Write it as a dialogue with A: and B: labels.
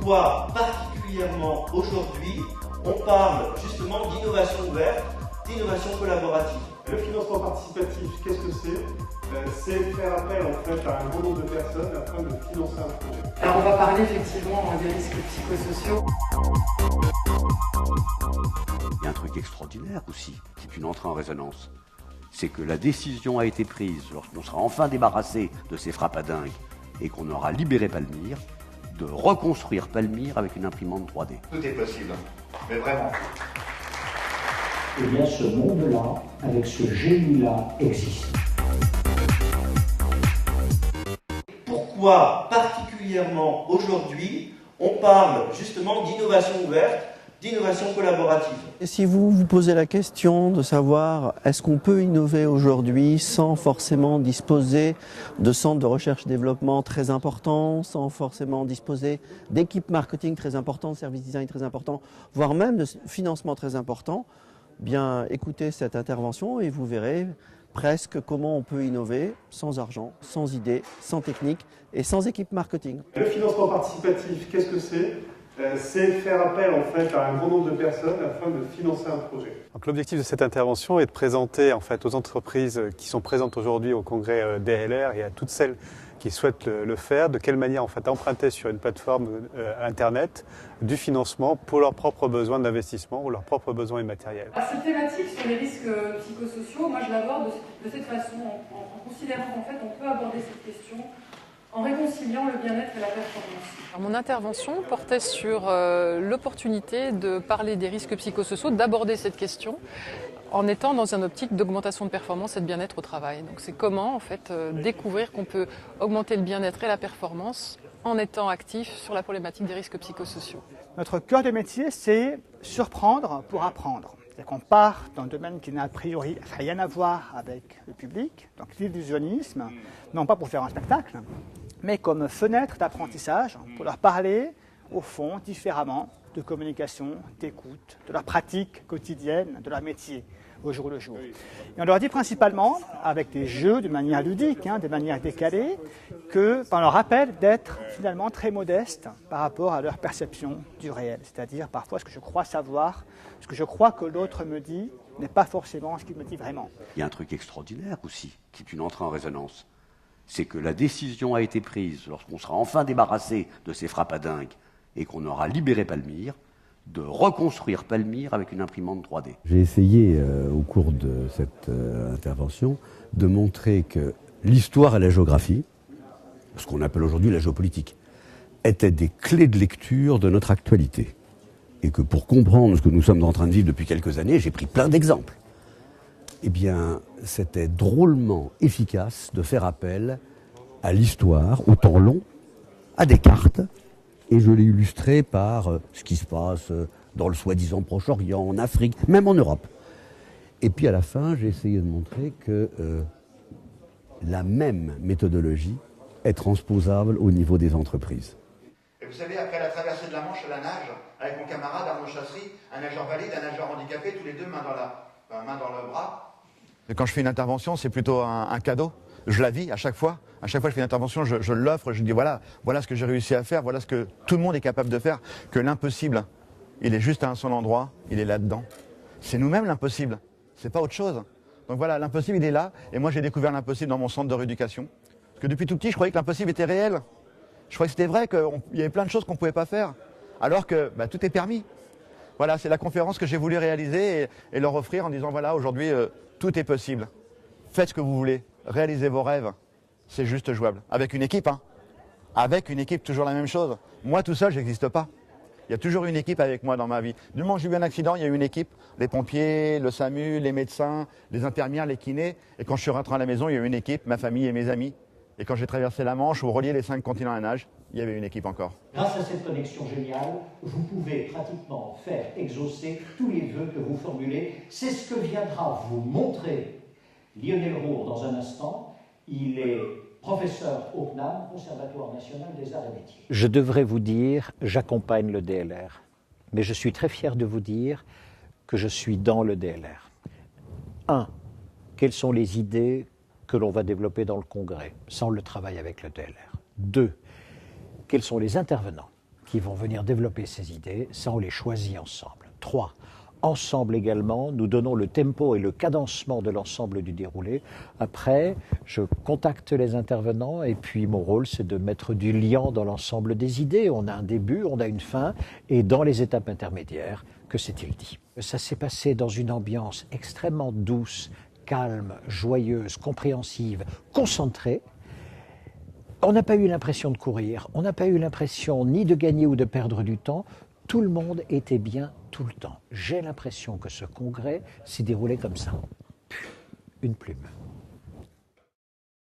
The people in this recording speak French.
A: Pourquoi particulièrement aujourd'hui on parle justement d'innovation ouverte, d'innovation collaborative?
B: Le financement participatif, qu'est-ce que c'est? C'est faire appel en fait à un grand nombre de personnes afin de financer un projet.
C: Alors on va parler effectivement des risques psychosociaux.
D: Il y a un truc extraordinaire aussi, qui est une entrée en résonance. C'est que la décision a été prise, lorsqu'on sera enfin débarrassé de ces frappes à dingue et qu'on aura libéré Palmyre, de reconstruire Palmyre avec une imprimante 3D.
E: Tout est possible, mais vraiment.
F: Eh bien, ce monde-là, avec ce génie-là, existe.
A: Pourquoi particulièrement aujourd'hui on parle justement d'innovation ouverte, d'innovation collaborative?
G: Et si vous vous posez la question de savoir est-ce qu'on peut innover aujourd'hui sans forcément disposer de centres de recherche et développement très importants, sans forcément disposer d'équipes marketing très importantes, de service design très importants, voire même de financement très important, bien écoutez cette intervention et vous verrez presque comment on peut innover sans argent, sans idées, sans technique et sans équipe marketing.
B: Le financement participatif, qu'est-ce que c'est? C'est faire appel en fait à un grand nombre de personnes afin de financer un projet.
H: Donc, l'objectif de cette intervention est de présenter en fait aux entreprises qui sont présentes aujourd'hui au congrès DLR et à toutes celles qui souhaitent le faire, de quelle manière en fait emprunter sur une plateforme internet du financement pour leurs propres besoins d'investissement ou leurs propres besoins immatériels.
C: Alors, cette thématique sur les risques psychosociaux, moi je l'aborde de cette façon, en considérant qu'en fait on peut aborder cette question en réconciliant le bien-être et la performance.
I: Alors, mon intervention portait sur l'opportunité de parler des risques psychosociaux, d'aborder cette question en étant dans une optique d'augmentation de performance et de bien-être au travail. Donc c'est comment en fait découvrir qu'on peut augmenter le bien-être et la performance en étant actif sur la problématique des risques psychosociaux.
J: Notre cœur de métier, c'est surprendre pour apprendre. C'est qu'on part dans un domaine qui n'a a priori rien à voir avec le public, donc l'illusionnisme, non pas pour faire un spectacle, mais comme fenêtre d'apprentissage pour leur parler, au fond, différemment de communication, d'écoute, de leur pratique quotidienne, de leur métier au jour le jour. Et on leur dit principalement, avec des jeux de manière ludique, de manière décalée, qu'on leur rappelle d'être finalement très modestes par rapport à leur perception du réel. C'est-à-dire parfois ce que je crois savoir, ce que je crois que l'autre me dit n'est pas forcément ce qu'il me dit vraiment.
D: Il y a un truc extraordinaire aussi, qui est une entrée en résonance. C'est que la décision a été prise, lorsqu'on sera enfin débarrassé de ces frappes à dingue et qu'on aura libéré Palmyre, de reconstruire Palmyre avec une imprimante 3D.
K: J'ai essayé, au cours de cette intervention, de montrer que l'histoire et la géographie, ce qu'on appelle aujourd'hui la géopolitique, étaient des clés de lecture de notre actualité. Et que pour comprendre ce que nous sommes en train de vivre depuis quelques années, j'ai pris plein d'exemples. Eh bien, c'était drôlement efficace de faire appel à l'histoire, au temps long, à des cartes, et je l'ai illustré par ce qui se passe dans le soi-disant Proche-Orient, en Afrique, même en Europe. Et puis à la fin, j'ai essayé de montrer que la même méthodologie est transposable au niveau des entreprises.
E: Et vous savez, après la traversée de la Manche à la nage, avec mon camarade Arnaud Chasserie, un nageur valide, un nageur handicapé, tous les deux main dans le bras. Et quand je fais une intervention, c'est plutôt un cadeau. Je la vis à chaque fois. À chaque fois que je fais une intervention, je l'offre, je dis voilà ce que j'ai réussi à faire, voilà ce que tout le monde est capable de faire, que l'impossible, il est juste à un seul endroit, il est là-dedans. C'est nous-mêmes l'impossible, c'est pas autre chose. Donc voilà, l'impossible il est là, et moi j'ai découvert l'impossible dans mon centre de rééducation. Parce que depuis tout petit, je croyais que l'impossible était réel. Je croyais que c'était vrai, qu'il y avait plein de choses qu'on ne pouvait pas faire, alors que tout est permis. Voilà, c'est la conférence que j'ai voulu réaliser et leur offrir en disant voilà, aujourd'hui, tout est possible. Faites ce que vous voulez, réalisez vos rêves. C'est juste jouable. Avec une équipe, Avec une équipe, toujours la même chose. Moi, tout seul, j'existe pas. Il y a toujours une équipe avec moi dans ma vie. Du moment où j'ai eu un accident, il y a eu une équipe. Les pompiers, le SAMU, les médecins, les infirmières, les kinés. Et quand je suis rentré à la maison, il y a eu une équipe, ma famille et mes amis. Et quand j'ai traversé la Manche ou relié les 5 continents à nage, il y avait une équipe encore.
F: Grâce à cette connexion géniale, vous pouvez pratiquement faire exaucer tous les vœux que vous formulez. C'est ce que viendra vous montrer Lionel Roure dans un instant. Il est professeur au CNAM, Conservatoire national des arts et métiers.
L: Je devrais vous dire, j'accompagne le DLR. Mais je suis très fier de vous dire que je suis dans le DLR. 1. Quelles sont les idées que l'on va développer dans le congrès, sans le travail avec le DLR. 2. Quels sont les intervenants qui vont venir développer ces idées. Ça, on les choisit ensemble. 3. Ensemble également, nous donnons le tempo et le cadencement de l'ensemble du déroulé. Après, je contacte les intervenants et puis mon rôle, c'est de mettre du liant dans l'ensemble des idées. On a un début, on a une fin, et dans les étapes intermédiaires, que s'est-il dit? Ça s'est passé dans une ambiance extrêmement douce, calme, joyeuse, compréhensive, concentrée. On n'a pas eu l'impression de courir, on n'a pas eu l'impression ni de gagner ou de perdre du temps. Tout le monde était bien tout le temps. J'ai l'impression que ce congrès s'est déroulé comme ça. Une plume.